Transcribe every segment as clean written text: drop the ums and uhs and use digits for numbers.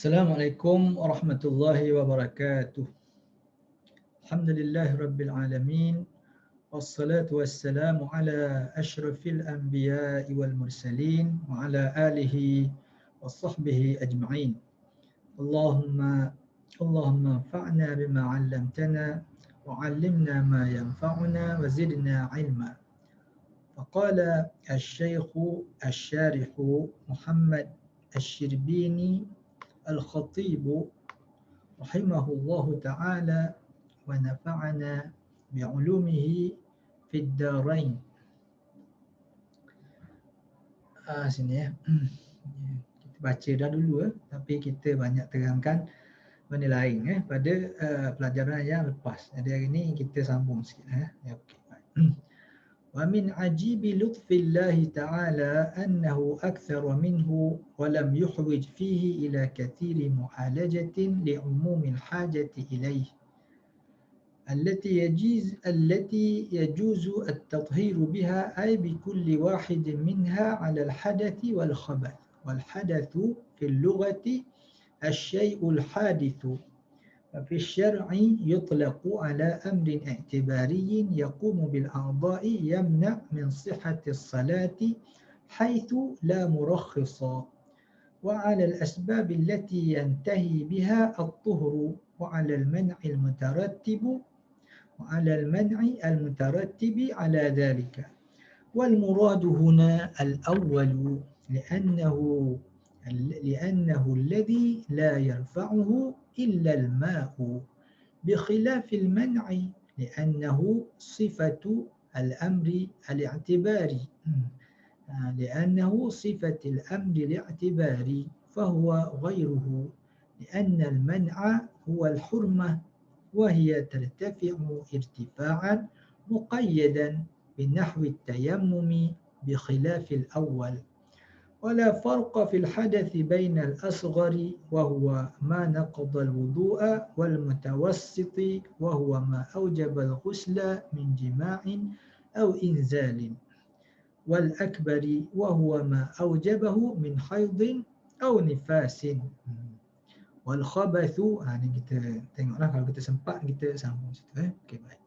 Assalamualaikum warahmatullahi wabarakatuh. Alhamdulillahi rabbil alamin. Wassalatu wassalamu ala asyrafil anbiya'i wal mursalin wa ala alihi wa sahbihi ajma'in. Allahumma anfa'na bima 'allamtana wa 'allimna ma yanfa'una wa zidna 'ilma. Faqala asy-syaikhu asy-syarih Muhammad Asy-Syirbini Al-Khatib rahimahullahu ta'ala wa nafa'ana bi'ulumihi fid darain. Sini ya. Kita baca dah dulu tapi kita banyak terangkan benda lain pada pelajaran yang lepas. Jadi hari ni kita sambung sikit okey. ومن عجيب لطف الله تعالى أنه أكثر منه ولم يحوج فيه إلى كثير معالجة لعموم الحاجة إليه التي يجوز التطهير بها أي بكل واحد منها على الحدث والخبث. والحدث في اللغة الشيء الحادث، وفي الشرع يطلق على أمر اعتباري يقوم بالأعضاء يمنع من صحة الصلاة حيث لا مرخص، وعلى الأسباب التي ينتهي بها الطهر، وعلى المنع المترتب على ذلك. والمراد هنا الأول لأنه الذي لا يرفعه إلا الماء، بخلاف المنع لأنه صفة الأمر الاعتباري فهو غيره، لأن المنع هو الحرمة وهي ترتفع ارتفاعا مقيدا بنحو التيمم بخلاف الأول. ولا فرق في الحدث بين الأصغر وهو ما نقض الوضوء والمتوسط وهو ما أوجب الغسل من جماع أو إنزال، والأكبر وهو ما أوجبه من حيض أو نفاس. والخبث ini kita tengoklah, kalau kita sempat kita sambung situ okey, baik.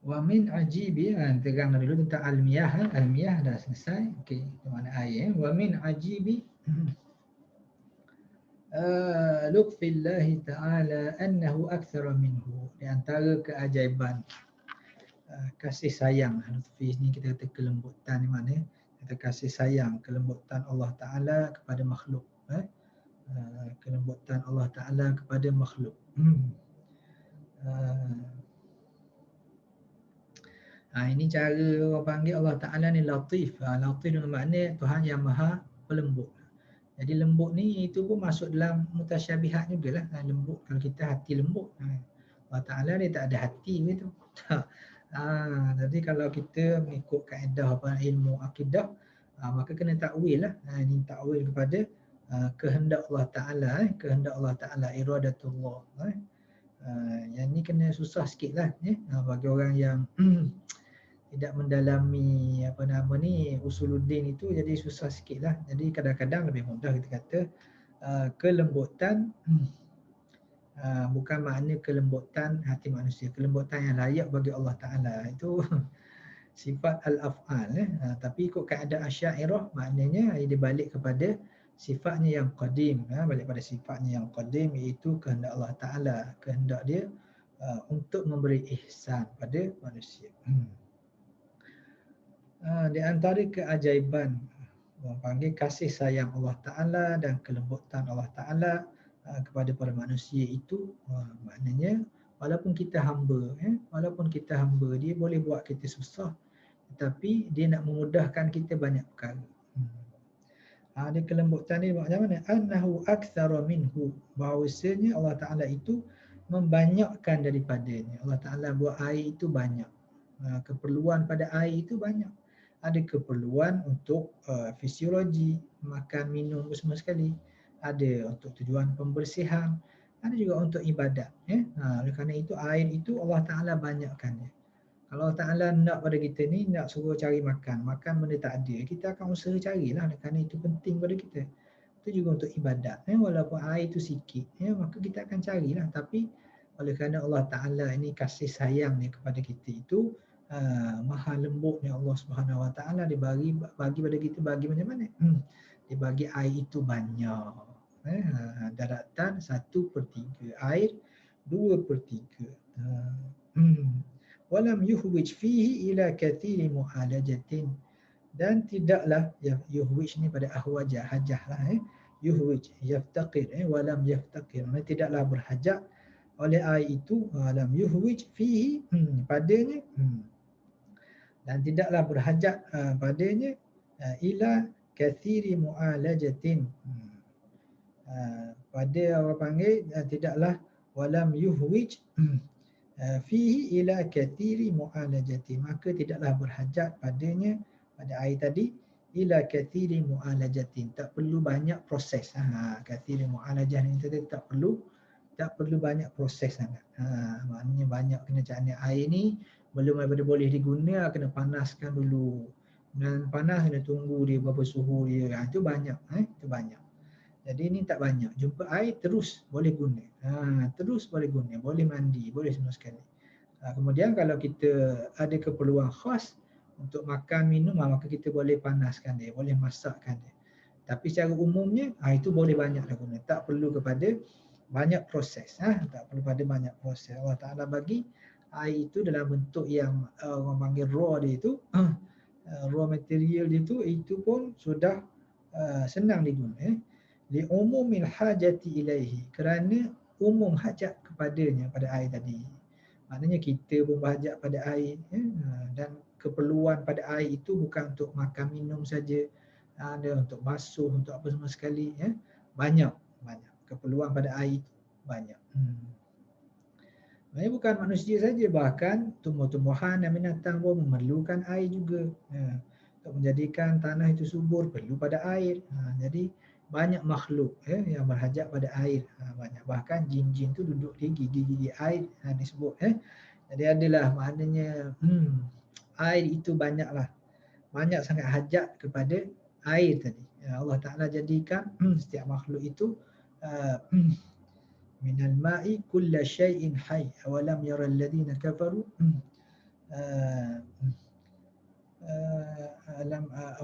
Wa min ajibi, terang dulu tentang al-miyah. Al-miyah dah selesai. Okey, itu mana air. Wa min ajibi lutfillahi ta'ala annahu aktsara minhu. Di antara keajaiban kasih sayang, lutfi ni kita kata kelembutan, di mana kita kasih sayang, kelembutan Allah Ta'ala kepada makhluk. Kelembutan Allah Ta'ala kepada makhluk. Ini cara orang panggil Allah Ta'ala ni latif. Latif dengan makna Tuhan yang maha pelembut. Jadi lembut ni itu pun masuk dalam mutasyabihat jugalah. Lembut, kalau kita hati lembut, Allah Ta'ala dia tak ada hati begitu. Jadi kalau kita mengikut kaedah ilmu akidah, maka kena takwil lah. Ini takwil kepada kehendak Allah Ta'ala, kehendak Allah Ta'ala, iradatullah. Yang ni kena susah sikit lah bagi orang yang tidak mendalami usuluddin itu, jadi susah sikit lah. Jadi kadang-kadang lebih mudah kita kata kelembutan, bukan makna kelembutan hati manusia, kelembutan yang layak bagi Allah Ta'ala itu sifat al-af'al. Tapi ikut kaedah Asy'ariyah maknanya dia balik kepada sifatnya yang qadim, balik pada sifatnya yang qadim, iaitu kehendak Allah Ta'ala, kehendak dia untuk memberi ihsan pada manusia. Di antara keajaiban orang panggil kasih sayang Allah Ta'ala dan kelembutan Allah Ta'ala kepada para manusia itu, maknanya walaupun kita hamba, dia boleh buat kita susah, tetapi dia nak memudahkan kita banyak perkara. Dia kelembutan ni macam mana? Annahu aktsara minhu, bahawasanya Allah Ta'ala itu membanyakkan daripadanya. Allah Ta'ala buat air itu banyak, keperluan pada air itu banyak. Ada keperluan untuk fisiologi, makan, minum semua sekali. Ada untuk tujuan pembersihan, ada juga untuk ibadat. Oleh kerana itu air itu Allah Ta'ala banyakkan. Kalau Allah Ta'ala nak pada kita ni, nak suruh cari makan benda tak ada, kita akan usaha carilah kerana itu penting pada kita. Itu juga untuk ibadat. Walaupun air itu sikit, maka kita akan carilah. Tapi oleh kerana Allah Ta'ala ini kasih sayang dia kepada kita itu, maha lembutnya Allah Subhanahu Wa Ta'ala, dia bagi pada kita, bagi macam mana? Dia bagi air itu banyak. Daratan 1/3, air 2/3. Walam yuhwij fihi ila kathiri mu'alajatin, dan tidaklah yuhwij ni pada ahwajah, hajah lah. Yuhwij, yaftaqir, walam yaftaqir, tidaklah berhajat oleh air itu, walam yuhwij fihi, padanya, dan tidaklah berhajat padanya, ila kathiri mu'alajatin, pada orang panggil tidaklah, walam yuhwij fihi ila kathiri mu'alajati, maka tidaklah berhajat padanya, pada air tadi, ila kathiri mu'alajatin, tak perlu banyak proses. Kathiri mu'alajah ni tadi tak perlu banyak proses sangat. Maknanya banyak kena cari air ni, belum daripada boleh diguna, kena panaskan dulu. Dan panas kena tunggu dia berapa suhu dia. Itu banyak. Itu banyak. Jadi ini tak banyak. Jumpa air terus boleh guna. Terus boleh guna. Boleh mandi. Boleh semua sekali. Kemudian kalau kita ada keperluan khas untuk makan, minum, maka kita boleh panaskan dia. Boleh masakkan dia. Tapi secara umumnya, itu boleh banyak dah guna. Tak perlu kepada banyak proses. Tak perlu pada banyak proses. Allah Ta'ala bagi air itu dalam bentuk yang orang panggil raw dia itu. Raw material dia itu pun sudah senang diguna. Li umumil hajati ilaihi, kerana umum hajat kepadanya, pada air tadi. Maknanya kita pun berhajat pada air, dan keperluan pada air itu bukan untuk makan minum saja, ada untuk basuh, untuk apa semua sekali. Banyak keperluan pada air itu banyak. Maksudnya bukan manusia saja, bahkan tumbuh-tumbuhan dan binatang pun memerlukan air juga. Untuk menjadikan tanah itu subur perlu pada air. Jadi banyak makhluk yang berhajat pada air. Banyak, bahkan jin-jin tu duduk di gigi-gigi air disebut. Jadi adalah maknanya air itu banyaklah. Banyak sangat hajat kepada air tadi. Allah Ta'ala jadikan setiap makhluk itu minal ma'i kulla syai'in hayy awalam yaral ladina kafaru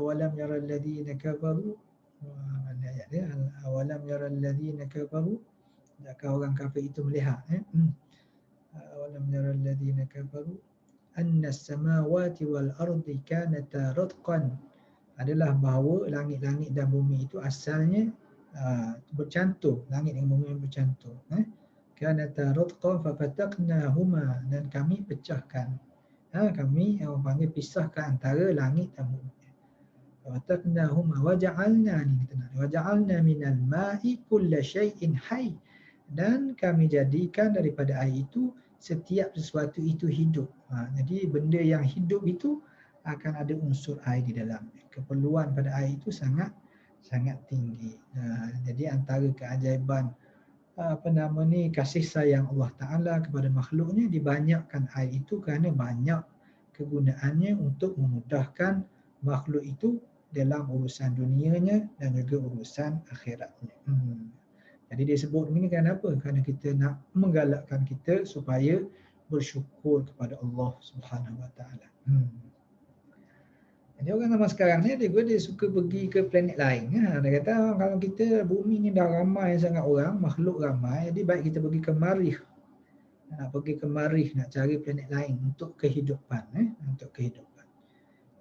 awalam yaral ladina kafaru, mana ayat dia, awalam yaral ladina kafaru, adakah orang kafir itu melihat, awalam yaral ladina kafaru anna as-samawati wal ardi kanata ratqan, adalah bahawa langit-langit dan bumi itu asalnya bercantum, langit dan bumi bercantum. Kanata ratqan fafataqnahuma, dan kami pecahkan, kami orang panggil pisahkan antara langit dan bumi. Fafataqnahuma waja'alna, ni kita nak, waja'alna minal ma'i kulla syai'in hayy, dan kami jadikan daripada air itu setiap sesuatu itu hidup. Jadi benda yang hidup itu akan ada unsur air di dalamnya. Keperluan pada air itu sangat tinggi. Jadi antara keajaiban kasih sayang Allah Ta'ala kepada makhluknya, dibanyakkan air itu kerana banyak kegunaannya untuk memudahkan makhluk itu dalam urusan dunianya dan juga urusan akhiratnya. Jadi dia sebut begini kenapa? Kerana kita nak menggalakkan kita supaya bersyukur kepada Allah Subhanahu Wa Ta'ala. Jadi orang zaman sekarang ni dia suka pergi ke planet lain. Dia kata kalau kita bumi ni dah ramai sangat orang, makhluk ramai, jadi baik kita pergi ke Marikh. Nak pergi ke Marikh, nak cari planet lain untuk kehidupan. Untuk kehidupan.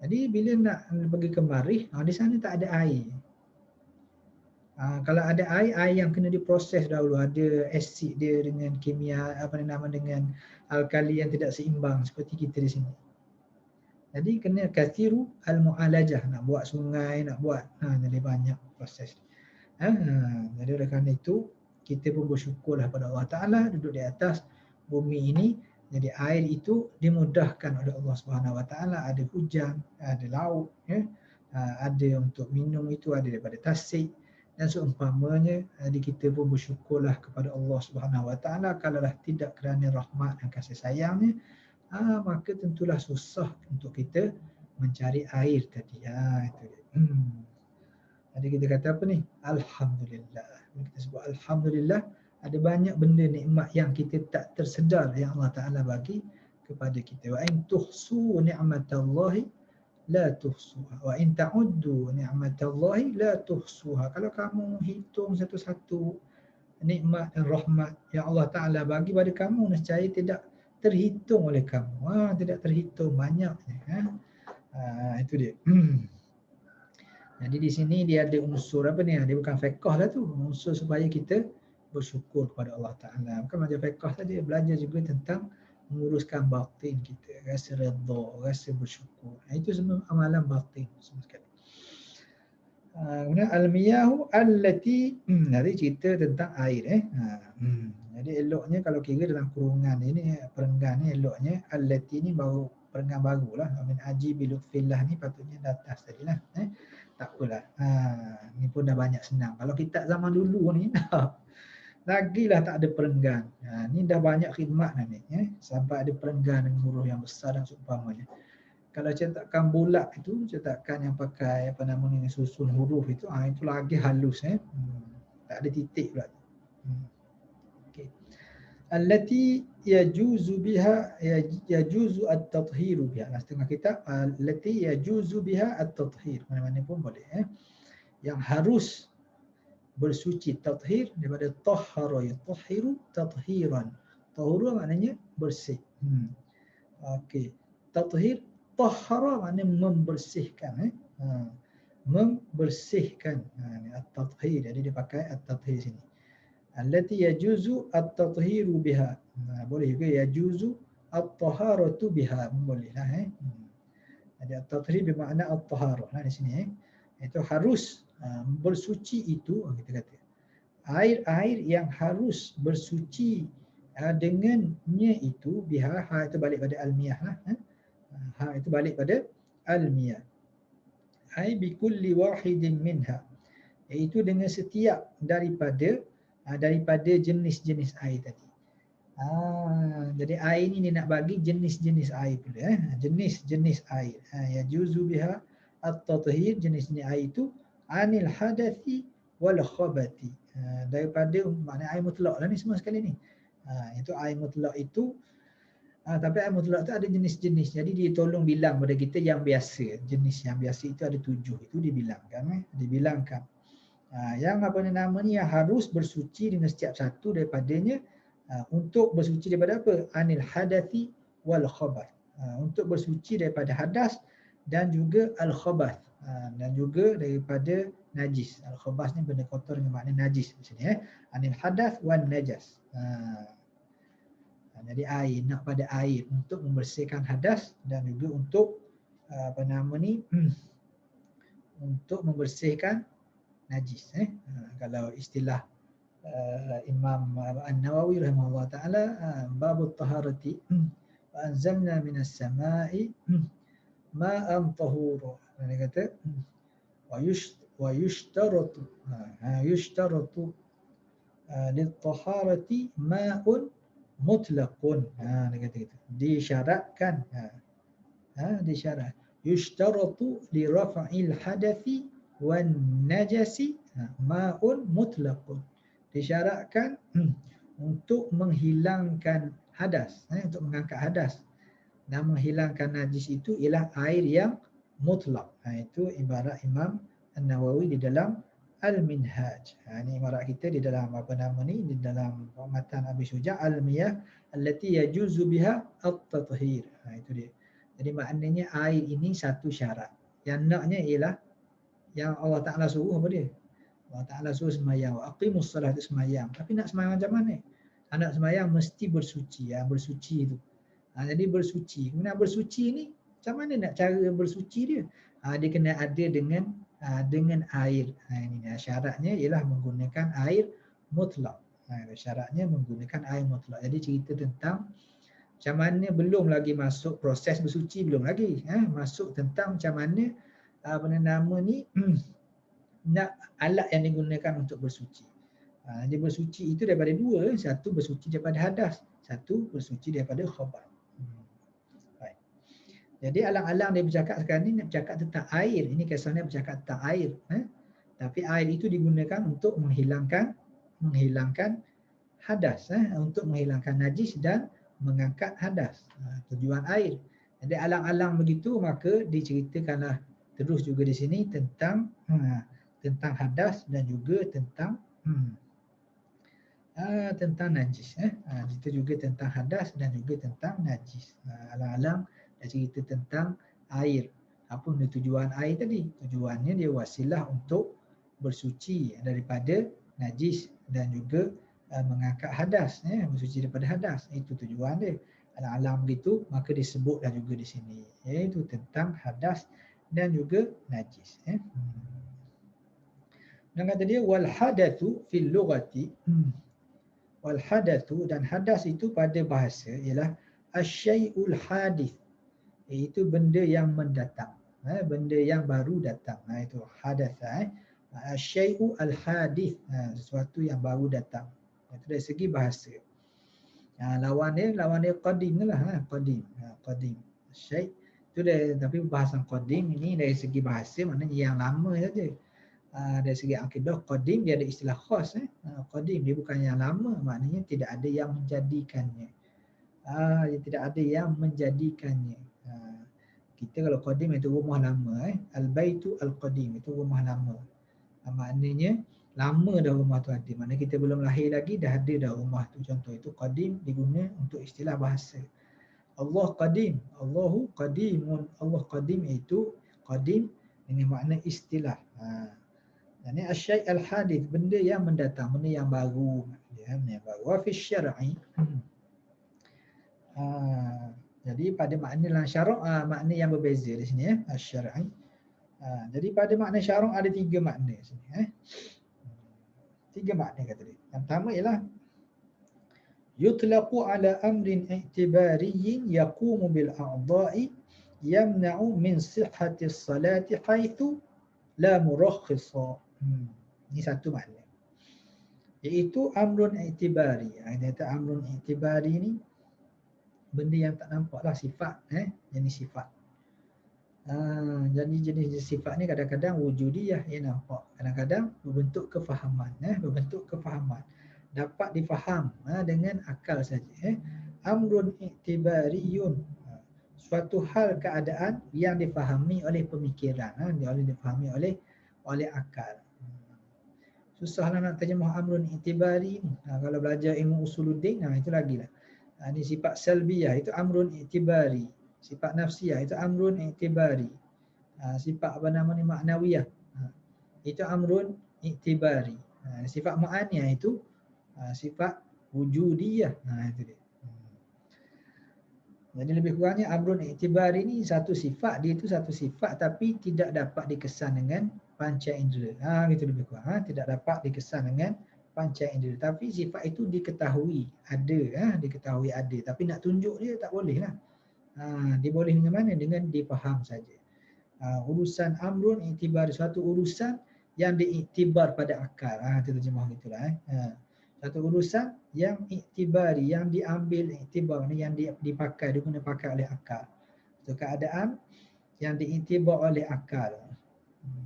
Jadi bila nak pergi ke Marikh, di sana tak ada air. Kalau ada air yang kena diproses dahulu, ada asid dia dengan kimia, dengan alkali yang tidak seimbang seperti kita di sini. Jadi kena kathiru al-mu'alajah, nak buat sungai, nak buat, jadi banyak proses. Jadi oleh kerana itu, kita pun bersyukurlah pada Allah Ta'ala duduk di atas bumi ini. Jadi air itu dimudahkan oleh Allah Subhanahu Wa Ta'ala. Ada hujan, ada laut, ada untuk minum itu, ada daripada tasik. Dan seumpamanya kita pun bersyukurlah kepada Allah Subhanahu Wa Taala, kalaulah tidak kerana rahmat dan kasih sayangnya, maka tentulah susah untuk kita mencari air tadi. Itu dia. Jadi kita kata apa ni? Alhamdulillah. Kita sebut Alhamdulillah, ada banyak benda nikmat yang kita tak tersedar yang Allah Ta'ala bagi kepada kita. Wa in tuhsu ni'matallahi la tuhsuha. Wa in ta'uddu ni'matallahi la tuhsuha. Kalau kamu hitung satu-satu nikmat dan rahmat yang Allah Ta'ala bagi pada kamu, nescaya tidak terhitung oleh kamu. Tidak terhitung banyaknya. Itu dia. Jadi di sini dia ada unsur apa ni? Dia bukan fiqh lah tu. Unsur supaya kita bersyukur kepada Allah Ta'ala. Bukan macam fiqh saja. Belajar juga tentang menguruskan batin kita. Rasa redha, rasa bersyukur. Itu semua amalan batin. Semua sekali. Kemudian al-miyahu allati. Jadi cerita tentang air. Jadi eloknya kalau kira dalam kurungan ini, perenggan ni eloknya. Allati ni baru perenggan baru lah. Min ajibi lutfillah ni patutnya dah atas tadi lah. Tak apalah. Ni pun dah banyak senang. Kalau kitab zaman dulu ni lagilah tak ada perenggan. Ni dah banyak khidmat dah ni. Sampai ada perenggan dengan huruf yang besar dan seumpamanya. Kalau cetakan bulat itu, cetakan yang pakai apa nama ni, susun huruf itu, itu lagi halus. Tak ada titik pula. Okay. Allati yajuzu biha yajuzu at-tathhiru biha. Setengah kitab allati yajuzu biha at-tathhir. Mana-mana pun boleh. Yang harus bersuci, tathhir daripada tahhara yutahhiru tathhiran. Tahura maknanya bersih. Okey. Tathhir, tahhara maknanya membersihkan. Membersihkan. At-tathhir. Jadi dia pakai at-tathhir sini. Allati yajuzu at-tathiru biha. Boleh juga yajuzu at-taharatu biha. Bolehlah. Jadi at-tathhir bermakna at-taharah di sini. Itu harus bersuci itu, kita kata. Air-air yang harus bersuci dengannya itu, biha, itu balik pada al-miyah lah. Itu balik pada al-miyah. Ai bi kulli wahidin minha. Iaitu dengan setiap daripada jenis-jenis air tadi. Jadi air ni dia nak bagi jenis-jenis air pula. Jenis-jenis air. Yajuzu biha at-tathhir, jenis-jenis air itu anil hadathi wal khabati. Daripada makna air mutlak lah ni semua sekali ni. Itu air mutlak itu. Tapi air mutlak tu ada jenis-jenis. Jadi dia tolong bilang pada kita yang biasa. Jenis yang biasa itu ada 7. Itu dibilangkan. Dibilangkan. Yang apa nama ni, yang harus bersuci dengan setiap satu daripadanya. Untuk bersuci daripada apa? Anil hadathi wal khabath. Untuk bersuci daripada hadas dan juga al khabath. Dan juga daripada najis. Al khabath ni benda kotor dengan makna najis di sini. Anil hadath wal najas. Jadi air, nak pada air untuk membersihkan hadas dan juga untuk apa nama ni, untuk membersihkan najis. Kalau istilah Imam An-Nawawi rahimahullah ta'ala, babut taharati wa anzalna minas sama'i ma'an tahura. Dia kata wa yushtaratu lit-taharati ma'un mutlaqun. Dia kata gitu. Disyaratkan. Disyarat. Yushtaratu li raf'il hadathi wan najasi ma'un mutlaqun. Disyaratkan untuk menghilangkan hadas, untuk mengangkat hadas dan menghilangkan najis itu ialah air yang mutlak. Itu ibarat Imam An-Nawawi di dalam Al-Minhaj. Ini ibarat kita di dalam apa nama ni, di dalam matan Abi Syuja' al-miyah allati yajuzu biha at-tathhir. Itu dia. Jadi maknanya air ini satu syarat. Yang naknya ialah yang Allah Ta'ala suruh apa dia? Allah Ta'ala suruh semayang. Aqimus salat, itu semayang. Tapi nak semayang macam mana? Nak semayang mesti bersuci. Bersuci itu. Jadi bersuci. Kemudian bersuci ni, macam mana nak cara bersuci dia? Dia kena ada dengan air. Ini syaratnya ialah menggunakan air mutlak. Syaratnya menggunakan air mutlak. Jadi cerita tentang macam mana, belum lagi masuk proses bersuci, belum lagi. Masuk tentang macam mana apa nama ni, alat yang digunakan untuk bersuci. Dia bersuci itu daripada dua, satu bersuci daripada hadas, satu bersuci daripada khabath. Baik. Jadi alang-alang dia bercakap sekarang ni nak bercakap tentang air. Ini kisahnya bercakap tentang air. Tapi air itu digunakan untuk menghilangkan hadas, untuk menghilangkan najis dan mengangkat hadas. Tujuan air. Jadi alang-alang begitu, maka diceritakanlah terus juga di sini tentang hadas dan juga tentang najis. Itu juga tentang hadas dan juga tentang najis. Alang-alang dah cerita tentang air. Apa tujuan air tadi? Tujuannya dia wasilah untuk bersuci daripada najis dan juga mengangkat hadas, bersuci daripada hadas. Itu tujuan dia. Alang-alang begitu, maka disebutlah juga di sini, iaitu tentang hadas dan juga najis. Dan kata dia wal hadatsu fil lughati, wal hadatsu, dan hadas itu pada bahasa ialah asyai'ul hadith, iaitu benda yang mendatang, benda yang baru datang. Itu hadatsa, asyai'u al hadith, sesuatu yang baru datang. Itu dari segi bahasa. Lawan dia qadim lah, qadim. Syai' itu dia, tapi bahasan qadim ini dari segi bahasa maknanya yang lama saja. Dari segi akidah qadim dia ada istilah khas. Qadim dia bukan yang lama, maknanya tidak ada yang menjadikannya. Tidak ada yang menjadikannya. Kita kalau qadim itu rumah lama, al-baitu al-qadim itu rumah lama. Maknanya lama dah rumah tu ada. Maknanya kita belum lahir lagi dah ada dah rumah tu. Contoh itu qadim diguna untuk istilah bahasa. Allah qadim, Allahu qadimun. Allah qadim itu qadim dengan makna istilah. Ini asyai' al-hadith, benda yang mendatang, benda yang baru. Wa fi syar'i. Jadi pada makna syarak, makna yang berbeza di sini, asy-syar'i. Jadi pada makna syarak ada tiga makna di sini. Tiga makna kata dia. Yang pertama ialah yutlaqu ala amrin i'tibariyyin yaqumu bil a'dha'i yamna'u min sihhati as-salati haitsu la murakhkhisa. Ini satu makna. Iaitu amrun i'tibari. Dia kata amrun i'tibari ni benda yang tak nampaklah, sifat, jenis sifat. Jadi jenis sifat ni kadang-kadang wujudiyah, ia nampak. Kadang-kadang berbentuk kefahaman, berbentuk kefahaman. Dapat difaham dengan akal saja. Amrun i'tibariyun, suatu hal keadaan yang difahami oleh pemikiran, difahami oleh akal. Susahlah nak terjemah amrun i'tibari ni. Kalau belajar ilmu usuluddin, itu lagilah. Ini sifat salbiyah itu amrun i'tibari. Sifat nafsiyah itu amrun i'tibari. Sifat maknawiyah itu amrun i'tibari. Sifat ma'aniyah itu sifat wujudiyah. Itu dia. Jadi lebih kurangnya amrun i'tibari ni satu sifat, dia itu satu sifat tapi tidak dapat dikesan dengan panca indera. Gitu lebih kurang. Tidak dapat dikesan dengan panca indera. Tapi sifat itu diketahui ada, diketahui ada. Tapi nak tunjuk dia tak boleh lah. Dia boleh dengan mana? Dengan dipaham saja. Urusan amrun i'tibari, suatu urusan yang diiktibar pada akal. Itu terjemah gitulah. Satu urusan yang iktibari, yang diambil iktibar, yang dipakai, diguna pakai oleh akal. Itu keadaan yang diiktibar oleh akal.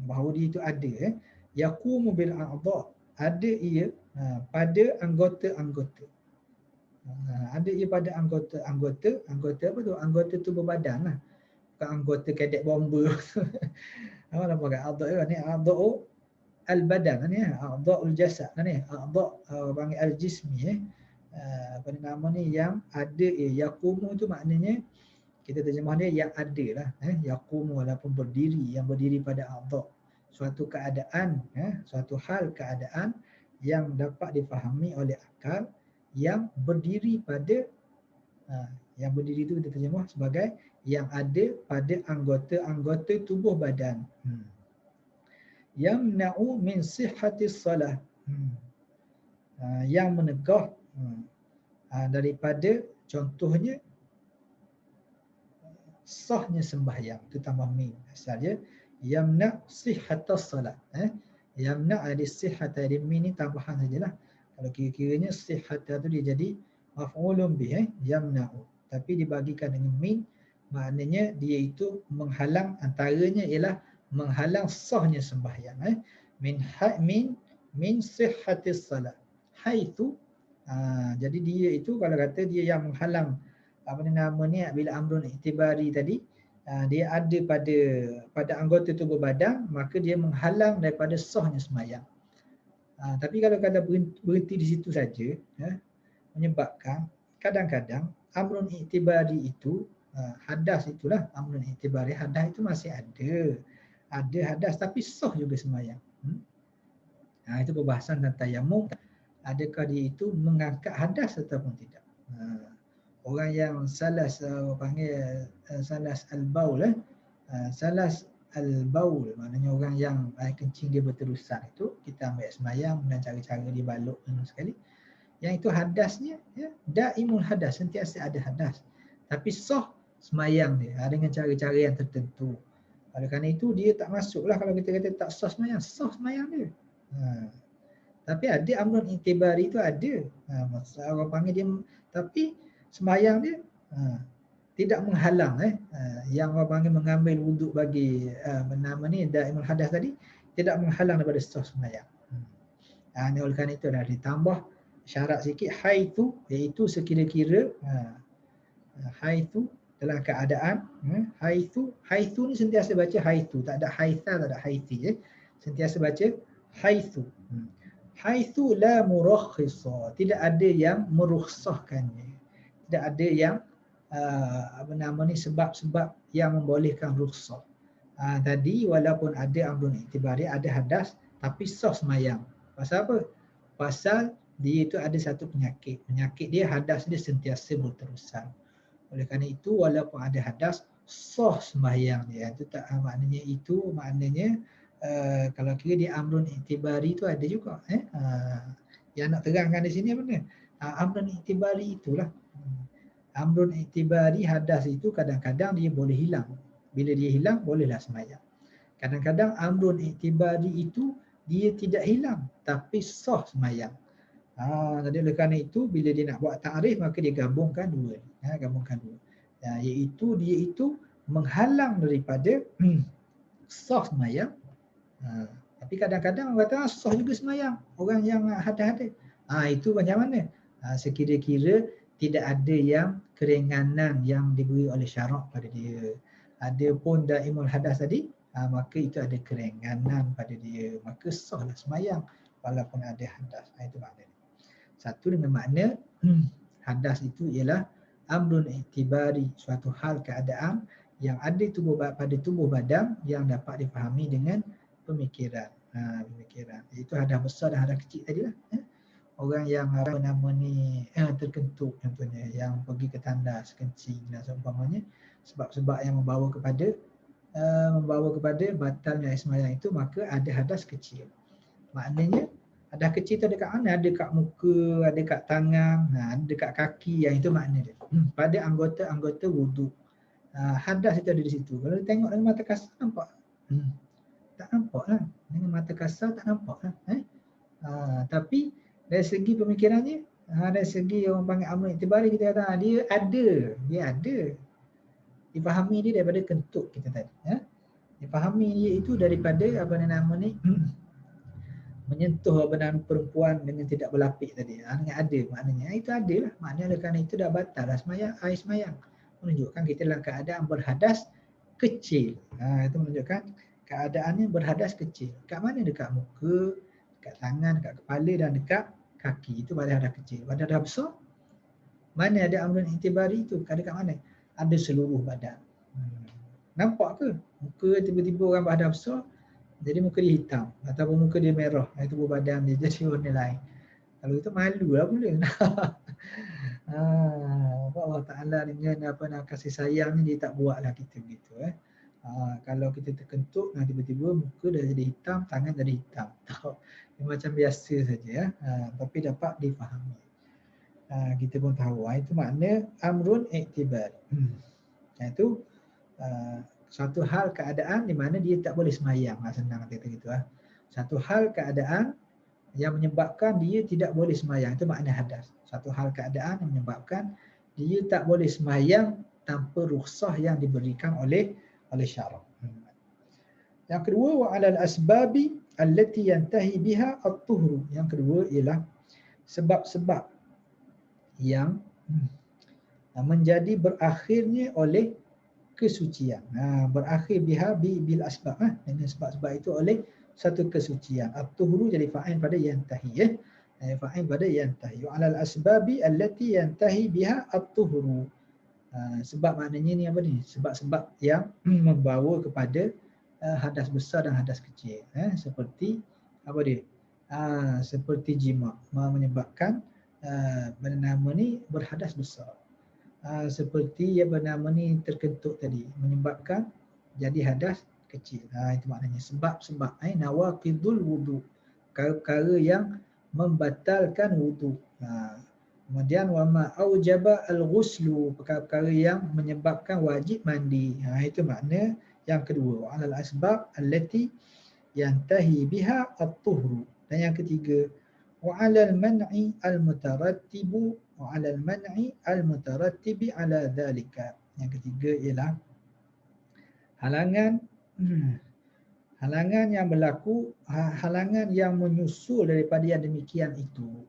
Bahawa dia itu ada. Yaqumu bil a'dha, ada ia pada anggota-anggota. Ada ia pada anggota apa tu? Anggota tubuh badan lah. Bukan anggota kadek bomba. Apa nama kan? A'dha ni a'dha al-badan ni, a'dha'ul jasad ni, a'dha' panggil al-jismi, apa nama ni yang ada, yaqumu tu maknanya kita terjemah dia yang ada lah, yaqumu walaupun berdiri, yang berdiri pada a'dha', suatu keadaan, suatu hal keadaan yang dapat difahami oleh akal, yang berdiri pada yang berdiri itu kita terjemah sebagai yang ada pada anggota-anggota tubuh badan. Yamna'u min sihhatis salah, yang menegah daripada, contohnya sahnya sembahyang, itu tambah min asalnya, yamna' sihhatas salat, Yamna' ada sihhata, ada min ni tambahan sajalah. Kalau kira-kiranya sihhata tu dia jadi maf'ulun bih, yamna'u. Tapi dibagikan dengan min, maknanya dia itu menghalang, antaranya ialah menghalang sahnya sembahyang. Min sihhatis salat. Haitsu, jadi dia itu kalau kata dia yang menghalang apa nama ni, bila amrun iktibari tadi, dia ada pada anggota tubuh badan, maka dia menghalang daripada sahnya sembahyang. Tapi kalau berhenti di situ saja, menyebabkan kadang-kadang amrun iktibari itu, hadas itulah amrun iktibari, hadas itu masih ada hadas tapi sah juga sembahyang. Itu perbahasan tentang tayamum, adakah dia itu mengangkat hadas ataupun tidak. Orang yang salas panggil salas al-baul, salas al-baul maknanya orang yang air kencing dia berterusan, itu kita ambil sembahyang dengan cara-cara dibaluk sekali. Yang itu hadasnya daimul hadas, sentiasa ada hadas. Tapi sah sembahyang dia dengan cara-cara yang tertentu. Oleh kerana itu dia tak masuklah kalau kita kata tak sah sembahyang dia. Tapi ada amrun iktibari itu ada. Orang panggil dia, tapi sembahyang dia tidak menghalang. Yang orang panggil mengambil wuduk bagi nama ni daimul hadas tadi, tidak menghalang daripada sah sembahyang. Oleh kerana itu dah ditambah syarat sikit, haitsu, iaitu sekira-kira, haitsu dalam keadaan, haitsu ni sentiasa baca haitsu, tak ada haitsa, tak ada haitsi, sentiasa baca haitsu. Haitsu la murakhisa, tidak ada yang merukhsahkannya, tidak ada yang sebab-sebab yang membolehkan rukhsah. Tadi walaupun ada amrun iktibari, ada hadas, tapi sah sembahyang. Pasal apa? Pasal dia itu ada satu penyakit. Penyakit dia, hadas dia sentiasa berterusan. Oleh kerana itu walaupun ada hadas, sah sembahyang dia. Itu tak maknanya kalau kira dia amrun iktibari itu ada juga. Yang nak terangkan di sini apa ni? Amrun iktibari itulah. Amrun iktibari hadas itu kadang-kadang dia boleh hilang. Bila dia hilang, bolehlah sembahyang. Kadang-kadang amrun iktibari itu dia tidak hilang, tapi sah sembahyang. Jadi oleh kerana itu bila dia nak buat ta'rif, maka dia gabungkan dua. Iaitu dia itu menghalang daripada sah sembahyang. Tapi kadang-kadang orang kata sah juga sembahyang orang yang hadas-hadas. Itu macam mana? Sekira-kira tidak ada yang keringanan yang diberi oleh syarak pada dia. Ada pun daimul hadas tadi, maka itu ada keringanan pada dia, maka sahlah sembahyang walaupun ada hadas. Itu maknanya. Satu dengan makna hadas itu ialah amrun iktibari, suatu hal keadaan yang ada pada tubuh badan yang dapat difahami dengan pemikiran. Itu hadas besar dan hadas kecil tadilah. Orang yang terkentut contohnya, yang pergi ke tandas, kencing dan seumpamanya, sebab-sebab yang membawa kepada batalnya sembahyang itu, maka ada hadas kecil. Maknanya hadas kecil tu ada kat mana? Ada kat muka, ada kat tangan, ada kat kaki, yang itu makna dia. Pada anggota wuduk. Hadas itu ada di situ. Kalau tengok dengan mata kasar nampak? Tak nampak lah. Dengan mata kasar tak nampak lah. Tapi dari segi pemikirannya, dari segi orang panggil amrun iktibari, kita kata dia ada. Dipahami dia daripada kentut kita tadi. Dipahami dia itu daripada menyentuh perempuan dengan tidak berlapik tadi. Dengan ada maknanya. Itu adalah. Maknanya kerana itu dah batal lah sembahyang. Menunjukkan kita dalam keadaan berhadas kecil. Itu menunjukkan keadaannya berhadas kecil. Kat mana? Dekat muka, dekat tangan, dekat kepala dan dekat kaki. Itu pada hadas kecil. Pada hadas besar, mana ada amrun iktibari itu? Ada kat mana? Ada seluruh badan. Nampak ke? Muka tiba-tiba orang berhadas besar, jadi muka dia hitam ataupun muka dia merah, tubuh badan dia jadi warna lain. Kalau itu malu lah pula. Allah Ta'ala dengan kasih sayang ni dia tak buatlah kita begitu. Kalau kita terkentut, tiba-tiba muka dah jadi hitam, tangan jadi hitam. Dia macam biasa saja. Tapi dapat difahami. Kita pun tahu. Itu makna amrun iktibar. Itu suatu hal keadaan di mana dia tak boleh sembahyang. Senang kata gitu. Satu hal keadaan yang menyebabkan dia tidak boleh sembahyang, itu makna hadas. Satu hal keadaan yang menyebabkan dia tak boleh sembahyang tanpa rukhsah yang diberikan oleh syarak. Yang kedua, wa 'alal asbabi allati yantahi biha at-tuhru. Yang kedua ialah sebab-sebab yang menjadi berakhirnya oleh kesucian. Berakhir biha bil asbab, dengan sebab-sebab itu oleh satu kesucian. At-tuhru jadi fa'il pada yantahi, fa'il pada yantahi. Wa 'alal asbabi allati yantahi biha at-tuhru. Sebab maknanya ni apa ni? Sebab-sebab yang membawa kepada hadas besar dan hadas kecil. Seperti apa dia? Seperti jima, menyebabkan bernama ni berhadas besar. Seperti yang bernama ni terkentut tadi, menyebabkan jadi hadas kecil. Itu maknanya sebab-sebab. Nawaqidul wudu, perkara yang membatalkan wudu. Kemudian wama aujaba al-ghuslu, perkara-perkara yang menyebabkan wajib mandi. Itu makna yang kedua. Wa 'alal asbab allati yantahi biha at-tuhru. Dan yang ketiga, wa 'alal man'i al-mutarattibu wa 'alal man'i al-mutarattibi 'ala dhalika. Yang ketiga ialah halangan yang berlaku, halangan yang menyusul daripada yang demikian itu.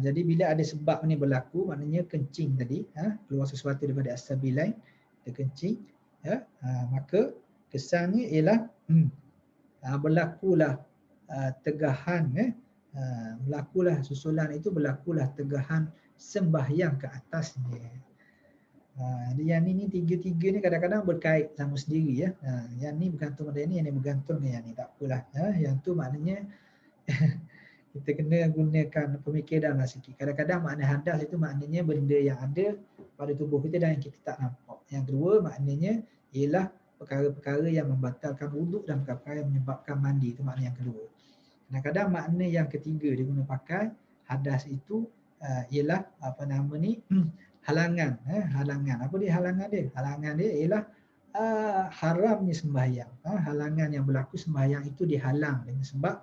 Jadi bila ada sebab ni berlaku, maknanya kencing tadi, keluar sesuatu daripada as-sabilain, kita kencing, maka kesannya ialah berlakulah tegahan, berlakulah susulan itu, berlakulah tegahan sembahyang ke atasnya. Jadi yang ni tiga-tiga ni kadang-kadang berkait sama sendiri, ya. Yang ni bergantung pada yang ni bergantung dengan yang ni, tak apalah. Yang tu maknanya kita kena gunakan pemikiran lah sikit. Kadang-kadang makna hadas itu maknanya benda yang ada pada tubuh kita dan yang kita tak nampak. Yang kedua maknanya ialah perkara-perkara yang membatalkan wuduk dan perkara-perkara yang menyebabkan mandi. Itu makna yang kedua. Kadang-kadang makna yang ketiga dia guna pakai hadas itu ialah apa nama ni, halangan. Halangan. Apa dia halangan dia? Halangan dia ialah haramnya sembahyang. Halangan yang berlaku sembahyang itu dihalang dengan sebab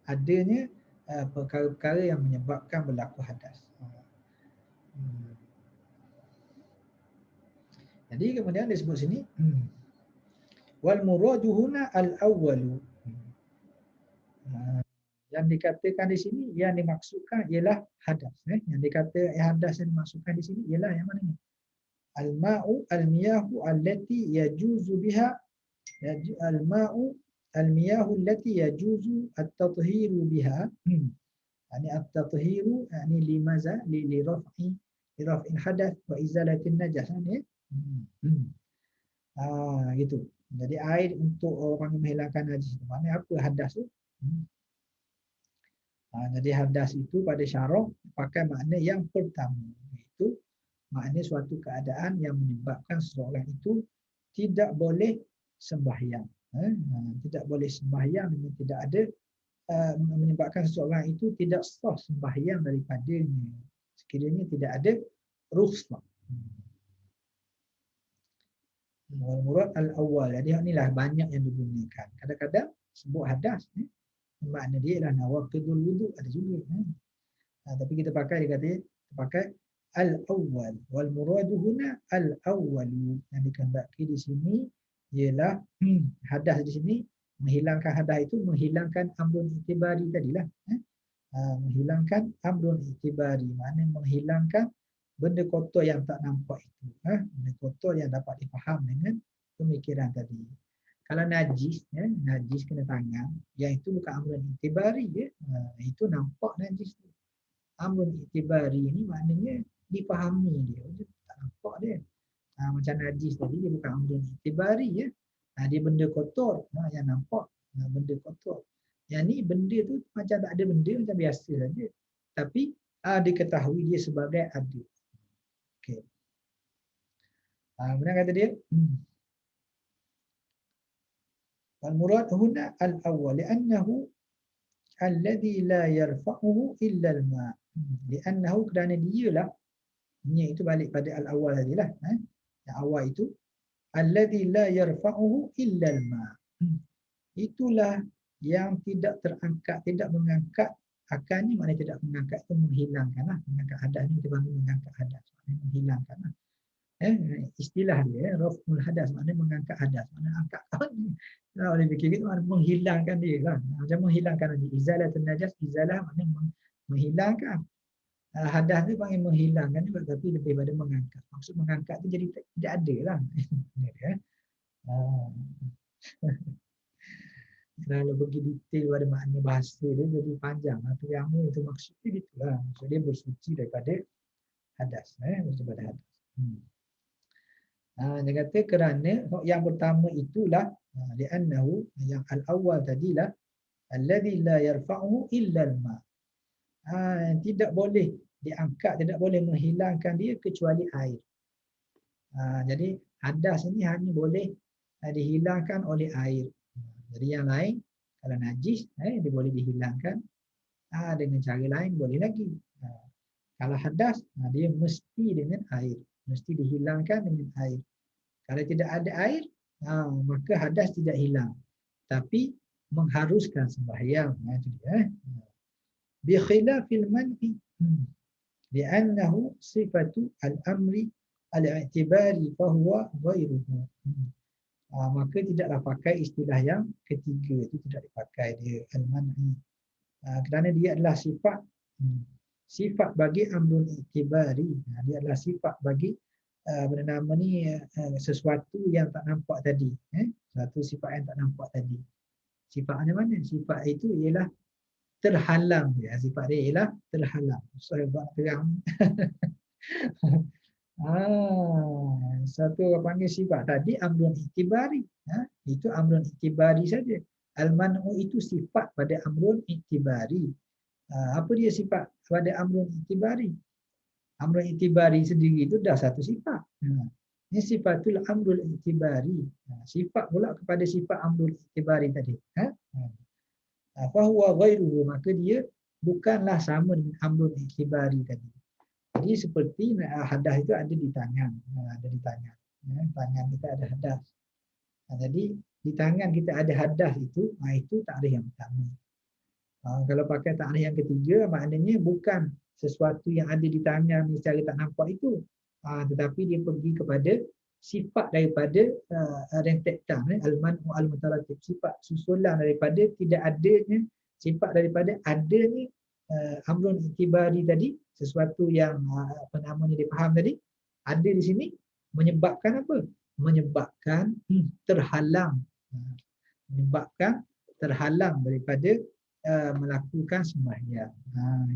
adanya perkara-perkara yang menyebabkan berlaku hadas. Jadi kemudian disebut sini wal muradu huna al-awwalu. Yang dikatakan di sini, yang dimaksudkan ialah hadas. Yang dikata hadas yang dimaksudkan di sini ialah yang mana ni? Al-ma'u al-miyahu allati yajuzu biha, al-ma'u al-miyahu allati yajuzu at-tathiru biha. Yani at-tathiru yani limaza li raf'in hadath wa izalatin najas, ya. Gitu. Jadi air untuk orang menghilangkan najis. Maknanya apa hadas tu? Jadi hadas itu pada syarak pakai makna yang pertama, iaitu makna suatu keadaan yang menyebabkan seseorang itu tidak boleh sembahyang. Tidak boleh sembahyang dengan tidak ada, menyebabkan seseorang itu tidak sah sembahyang daripadanya sekiranya tidak ada rukhsah. Murad al-awwal. Jadi inilah banyak yang digunakan. Kadang-kadang sebut hadas, makna dia ialah nawaqidul wudu, ada juga. Tapi kita pakai, dia kata pakai al-awwal. Wal muradu huna al-awwalu. Yang dikehendaki di sini ialah hadas di sini, menghilangkan hadas itu menghilangkan amrun i'tibari tadilah. Menghilangkan amrun i'tibari, maknanya menghilangkan benda kotor yang tak nampak itu. Benda kotor yang dapat difaham dengan pemikiran tadi. Kalau najis, najis kena tangan, yang itu bukan amrun i'tibari, itu nampak najis. Amrun i'tibari ini maknanya dipahami dia, tak nampak dia. Macam najis tadi, dia bukan amrun i'tibari, ya. Dia benda kotor, yang nampak benda kotor. Yang ni benda tu macam tak ada benda, macam biasa saja. Tapi diketahui dia sebagai ada. Okey. Kemudian kata dia, al-murad huna al-awwal li'annahu alladhi la yarfa'uhu illa al-ma'. Li'annahu, kerana dialah, nya itu balik pada al-awwal tadilah. Yang awal itu alladhi la yarfa'uhu illa al-ma'. Itulah yang tidak terangkat, tidak mengangkat akan ni, maknanya tidak mengangkat itu menghilangkan lah. Mengangkat hadas ni kita panggil mengangkat hadas, maknanya menghilangkan lah. Istilah dia raf'ul hadas, maknanya mengangkat hadas, maknanya angkat ni. Kalau boleh fikir itu maknanya menghilangkan dia lah. Macam menghilangkan tadi, izalatun najas, izalah maknanya menghilangkan. Hadas ni panggil menghilangkan juga, tapi lebih pada mengangkat. Maksud mengangkat tu jadi tidak ada lah. Kalau pergi detail pada makna bahasa dia jadi panjang. Tapi yang ni itu maksudnya gitulah. Maksud dia bersuci daripada hadas. Daripada hadas. Dia kata kerana yang pertama itulah li'annahu, yang al-awwal tadilah alladhi la yarfa'uhu illa al-ma. Tidak boleh diangkat, tidak boleh menghilangkan dia kecuali air. Jadi hadas ini hanya boleh dihilangkan oleh air. Jadi yang lain, kalau najis, dia boleh dihilangkan dengan cara lain, boleh lagi. Kalau hadas, dia mesti dengan air. Mesti dihilangkan dengan air. Kalau tidak ada air, maka hadas tidak hilang. Tapi mengharuskan sembahyang. Itu dia. Bi khilafil man'i. Li'annahu sifatu al-amri al-i'tibari fahuwa ghairuhu. Maka tidaklah pakai istilah yang ketiga, itu tidak dipakai dia al-man'i. Kerana dia adalah sifat bagi amrun i'tibari. Dia adalah sifat bagi bernama ni sesuatu yang tak nampak tadi. Satu sifat yang tak nampak tadi. Sifatnya mana? Sifat itu ialah terhalang. Sifat dia ialah terhalang. Saya buat terang. Satu orang panggil sifat tadi amrun i'tibari. Itu amrun i'tibari saja. Al-man'u itu sifat pada amrun i'tibari. Apa dia sifat pada amrun i'tibari? Amrun i'tibari sendiri itu dah satu sifat. Ini sifatul amrul i'tibari. Sifat pula kepada sifat amrul i'tibari tadi. Fahuwa ghairuhu, maka dia bukanlah sama dengan amrul i'tibari tadi. Jadi seperti hadas itu ada di tangan. Ada di tangan. Tangan kita ada hadas. Jadi di tangan kita ada hadas itu takrif yang pertama. Kalau pakai takrif yang ketiga, maknanya bukan sesuatu yang ada di tangan secara tak nampak itu. Tetapi dia pergi kepada sifat daripada rentetan, al-man'u al-mutaratib, sifat susulan daripada tidak adanya, sifat daripada adanya amrun i'tibari tadi, sesuatu yang apa namanya dipaham tadi, ada di sini menyebabkan apa? Menyebabkan terhalang. Menyebabkan terhalang daripada melakukan sembahyang.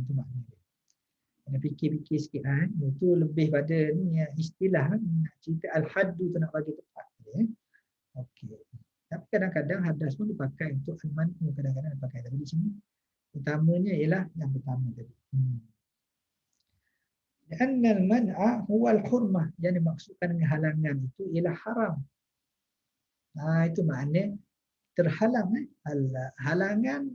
Itu maknanya. Kena fikir-fikir sikit lah. Itu lebih pada ni istilah nak cerita al-haddu tu nak bagi tepat. Okey. Tapi kadang-kadang hadas pun dipakai untuk al-man'u, kadang-kadang dipakai. Tapi di sini utamanya ialah yang pertama tadi. Anna al-man'a huwa al-hurmah. Yang dimaksudkan dengan halangan itu ialah haram. Itu makna terhalang. Halangan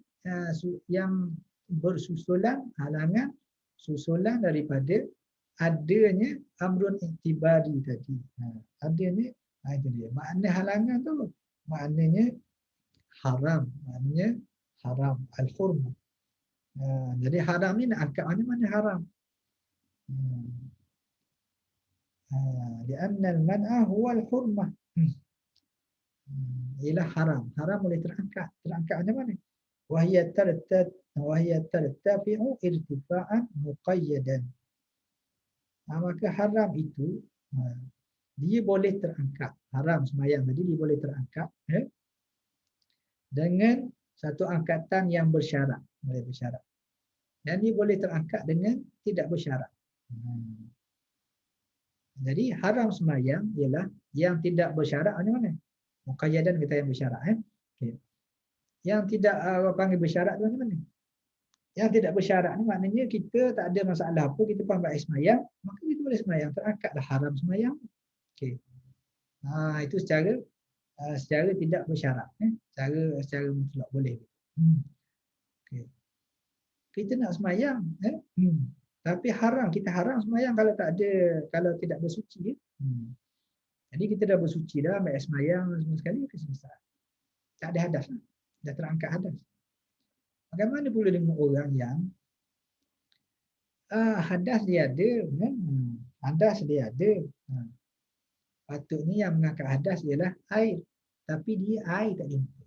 yang bersusulan, halangan susulan daripada adanya amrun i'tibari tadi. Adanya, itu dia. Makna halangan tu maknanya haram. Maknanya haram, al-hurmah. Jadi haram ni nak angkat mana haram. Lianna al-man'a huwa al-hurmah. Ialah haram. Haram boleh terangkat. Terangkat macam mana? Wahiyya tartafi'u irtifa'an muqayyadan. Maka haram itu dia boleh terangkat. Haram sembahyang tadi dia boleh terangkat dengan satu angkatan yang bersyarat. Boleh bersyarat. Dan dia boleh terangkat dengan tidak bersyarat. Jadi haram sembahyang ialah yang tidak bersyarat macam mana? Muqayyadan kita yang bersyarat. Okay. Yang tidak panggil bersyarat tu macam mana? Yang tidak bersyarat ni maknanya kita tak ada masalah apa, kita pandai sembahyang, maka kita boleh sembahyang, terangkatlah haram sembahyang. Okey. Itu secara tidak bersyarat, secara mutlak boleh. Okey. Kita nak sembahyang, tapi haram, kita haram sembahyang kalau tidak bersuci. Jadi kita dah bersuci dah, ambil sembahyang semua sekali, kita selesai. Tak ada hadas lah. dah terangkat hadas. Bagaimana pula dengan orang yang hadas dia ada, hadas dia ada. Patutnya yang mengangkat hadas ialah air, tapi dia air tak jumpa.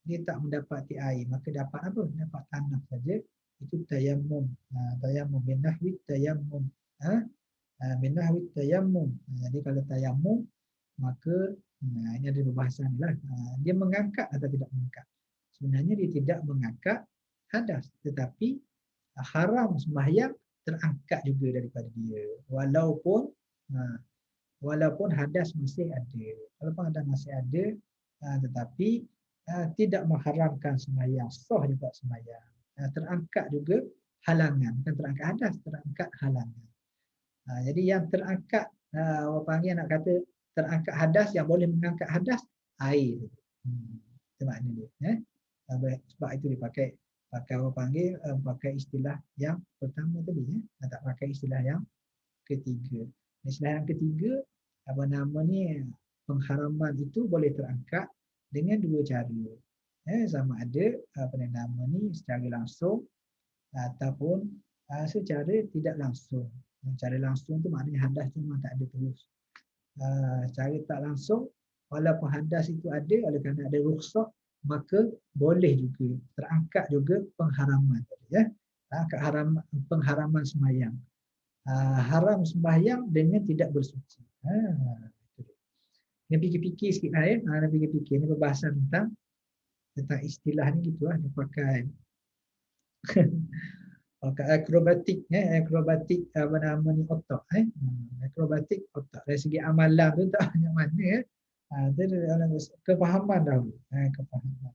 Dia tak mendapati air, maka dapat apa? Dapat tanah saja. Itu tayammum. Tayammum bin nahwi tayammum. Min nahwi tayammum. Jadi kalau tayammum, maka ini ada perbahasan lah. Dia mengangkat atau tidak mengangkat. Sebenarnya dia tidak mengangkat hadas, tetapi haram sembahyang terangkat juga daripada dia. Walaupun hadas masih ada. Walaupun hadas masih ada, tetapi tidak mengharamkan sembahyang, sah juga sembahyang. Terangkat juga halangan, bukan terangkat hadas, terangkat halangan. Jadi yang terangkat, orang panggil nak kata terangkat hadas, yang boleh mengangkat hadas, air. Itu makna dia. Sebab itu dipakai orang panggil pakai istilah yang pertama tadi, tak pakai istilah yang ketiga. Istilah yang ketiga, apa nama ni, pengharaman itu boleh terangkat dengan dua cara. Sama ada apa nama ni secara langsung ataupun secara tidak langsung. Secara langsung tu maknanya hadas tu memang tak ada terus. Secara tak langsung, walaupun hadas itu ada, oleh kerana ada rukhsah, maka boleh juga terangkat juga pengharaman tadi, ya. Pengharaman sembahyang. Haram sembahyang dengan tidak bersuci. Ini fikir-fikir sikit lah, ya. Ini fikir-fikir. Ini perbahasan tentang istilah ni gitu lah. Dia pakai akrobatik, akrobatik apa nama ni, otak, akrobatik otak. Dari segi amalan tu tak banyak mana, kefahaman dahulu, kefahaman.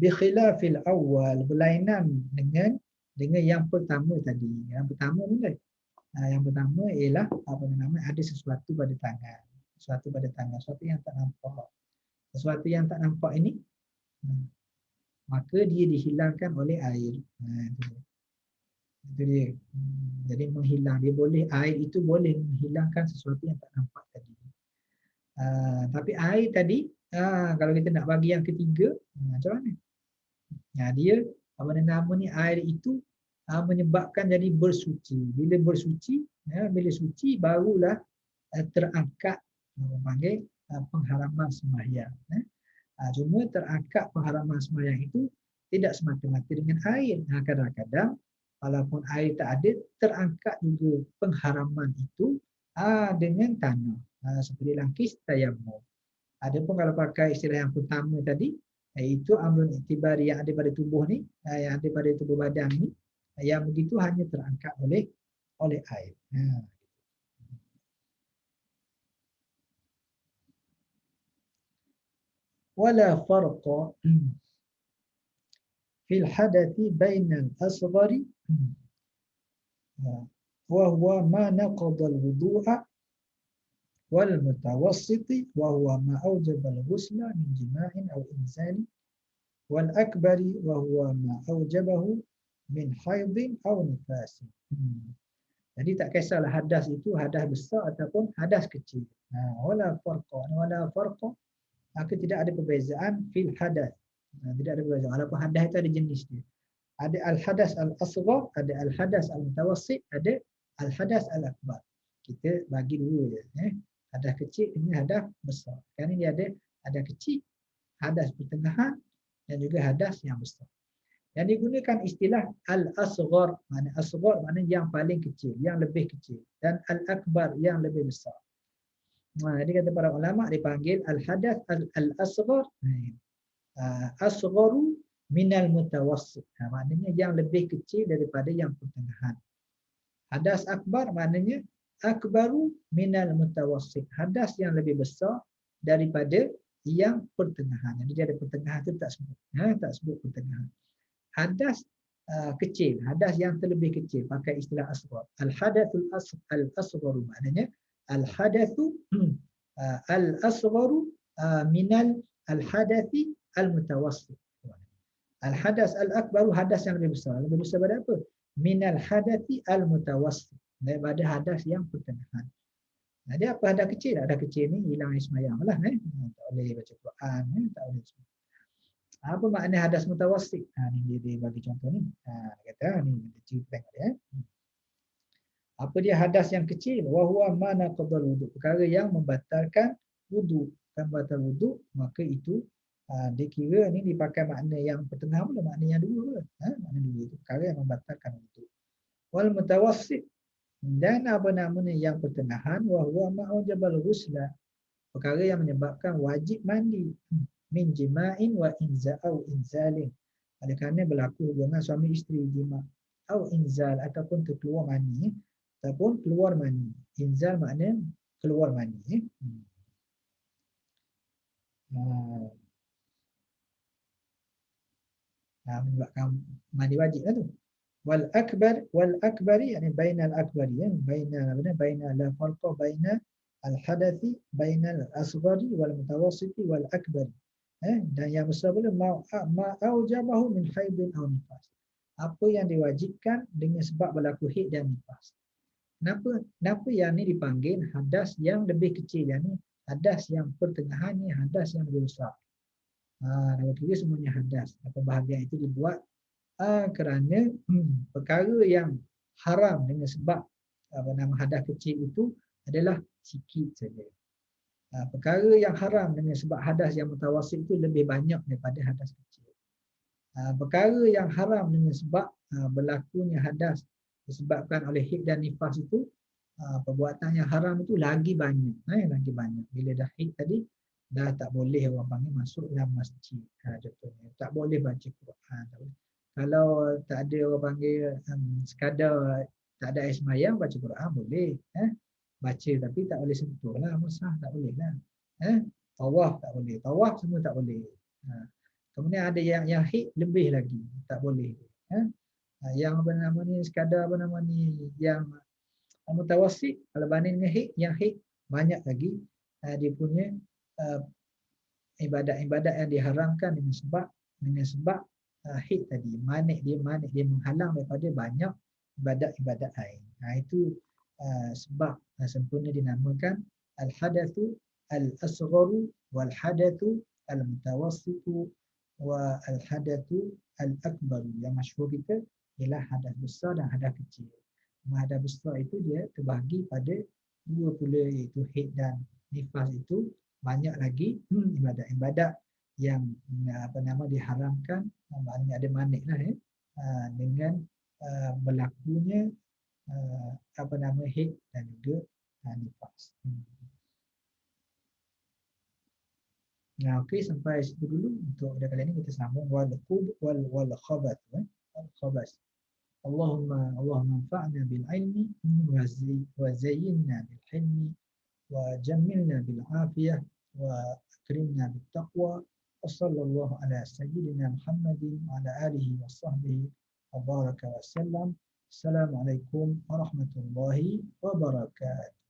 Bi khilafil awal, berlainan dengan yang pertama tadi. Yang pertama ni, yang pertama ialah apa nama, ada sesuatu pada tangan. Sesuatu pada tangan, sesuatu yang tak nampak. Sesuatu yang tak nampak ini, maka dia dihilangkan oleh air. Itu dia. Jadi menghilang, dia boleh, air itu boleh menghilangkan sesuatu yang tak nampak tadi. Tapi air tadi, kalau kita nak bagi yang ketiga, macam mana? Dia apa nama ni, air itu menyebabkan jadi bersuci. Bila bersuci, bila suci barulah terangkat panggil pengharaman sembahyang. Cuma terangkat pengharaman sembahyang itu tidak semata-mata dengan air. Kadang-kadang walaupun air tak ada, terangkat juga pengharaman itu dengan tanah. Seperti langkis tayammum. Adapun kalau pakai istilah yang pertama tadi, iaitu amrun iktibari yang ada pada tubuh ni, yang ada pada tubuh badan ni, yang begitu hanya terangkat oleh air. Wala farqa fil hadathi bainal asghari wa huwa ma naqada al-wudu'a wal mutawassiti wa huwa ma awjaba al-ghusla min jima'in aw insani wal akbari wa huwa ma awjabahu min haidin aw nifasin. Jadi tak kisahlah hadas itu hadas besar ataupun hadas kecil. Wala farqa, maka tidak ada perbezaan fil hadas. Tidak ada perbezaan. Walaupun hadas itu ada jenis dia. Ada al-hadas al-asghar, ada al-hadas al-mutawassit, ada al-hadas al-akbar. Kita bagi dua je. Hadas kecil dengan hadas besar. Kerana dia ada hadas kecil, hadas pertengahan dan juga hadas yang besar. Yang digunakan istilah al-asghar, makna asghar makna yang paling kecil, yang lebih kecil, dan al-akbar yang lebih besar. Jadi kata para ulama dipanggil al-hadas al-asghar, asgharu minal mutawassit. Maknanya yang lebih kecil daripada yang pertengahan. Hadas akbar maknanya akbaru minal mutawassit. Hadas yang lebih besar daripada yang pertengahan. Jadi dia ada pertengahan tu tak sebut. Tak sebut pertengahan. Hadas kecil, hadas yang terlebih kecil pakai istilah asghar. Al-hadatsul al-asgharu maknanya al-hadatsu al-asgharu minal al-hadathi al-mutawassit. Al-hadas al-akbaru hadas yang lebih besar. Lebih besar pada apa? Minal hadathi al-mutawassit. Daripada hadas yang pertengahan. Dia apa hadas kecil? Hadas kecil ni hilang air sembahyang lah. Tak boleh baca Quran. Tak boleh sembahyang. Apa makna hadas mutawassit? Ni dia bagi contoh ni. Dia kata ni cerita tengok dia. Apa dia hadas yang kecil? Wa huwa ma naqdal wudu. Perkara yang membatalkan wudu. Kan batal wudu, maka itu dikira ni dipakai makna yang pertengah pula, makna yang dua pula. Makna dua itu perkara yang membatalkan wudu. Wal mutawassit, dan apa namanya yang pertengahan, wa huwa ma aujabal ghusla. Perkara yang menyebabkan wajib mandi. Min jima'in wa inza'au inzalin. Oleh kerana berlaku hubungan suami isteri, jima' au inzal ataupun terkeluar mani, ataupun keluar mani. Inzal makna keluar mani. Menyebabkan mandi wajib lah tu. Wal akbari yani bainal akbari, baina la farqa baina al hadathi bainal asghari wal mutawassiti wal akbari. Dan yang besar pula ma aujabahu min haidin aw nifas. Apa yang diwajibkan dengan sebab berlaku haid dan nifas. Kenapa yang ni dipanggil hadas yang lebih kecil, yang ni hadas yang pertengahan, ni hadas yang lebih besar. Kalau kira semuanya hadas. Pembahagian itu dibuat kerana perkara yang haram dengan sebab hadas kecil itu adalah sikit saja. Perkara yang haram dengan sebab hadas yang mutawassit itu lebih banyak daripada hadas kecil. Perkara yang haram dengan sebab berlakunya hadas disebabkan oleh haid dan nifas itu, perbuatan yang haram itu lagi banyak. Lagi banyak. Bila dah haid tadi, dah tak boleh orang panggil masuk dalam masjid. Contohnya, tak boleh baca Quran. Kalau tak ada orang panggil sekadar tak ada air sembahyang, baca Quran boleh. Baca tapi tak boleh sentuh lah, mushaf tak boleh lah. Tawaf tak boleh. Tawaf semua tak boleh. Kemudian ada yang haid lebih lagi, tak boleh. Yang apa nama ni, sekadar apa nama ni, yang mutawassit, kalau banding dengan haid, yang haid banyak lagi dia punya ibadat-ibadat yang diharamkan dengan sebab haid tadi. Manik dia menghalang daripada banyak ibadat-ibadat lain. Itu sebab sempurna dinamakan al-hadatsu al-asgharu wal hadatsu al-mutawassitu wa al-hadatsu al-akbar. Yang masyhur kita ialah hadas besar dan hadas kecil. Hadas besar itu dia terbahagi pada dua pula, iaitu haid dan nifas. Itu banyak lagi ibadat-ibadat yang diharamkan, maknanya ada manik lah dengan berlakunya haid dan juga nifas. Okey, sampai situ dulu untuk pada kali ini. Kita sambung wal khabath. Allahumma anfa'na bil ilmi wa zayyinna bil hilmi wa jammilna bil afiyah wa akrimna bit taqwa. Wa sallallahu ala sayyidina Muhammadin wa ala alihi wa sahbihi wa baraka wa sallam. Assalamualaikum warahmatullahi wabarakatuh.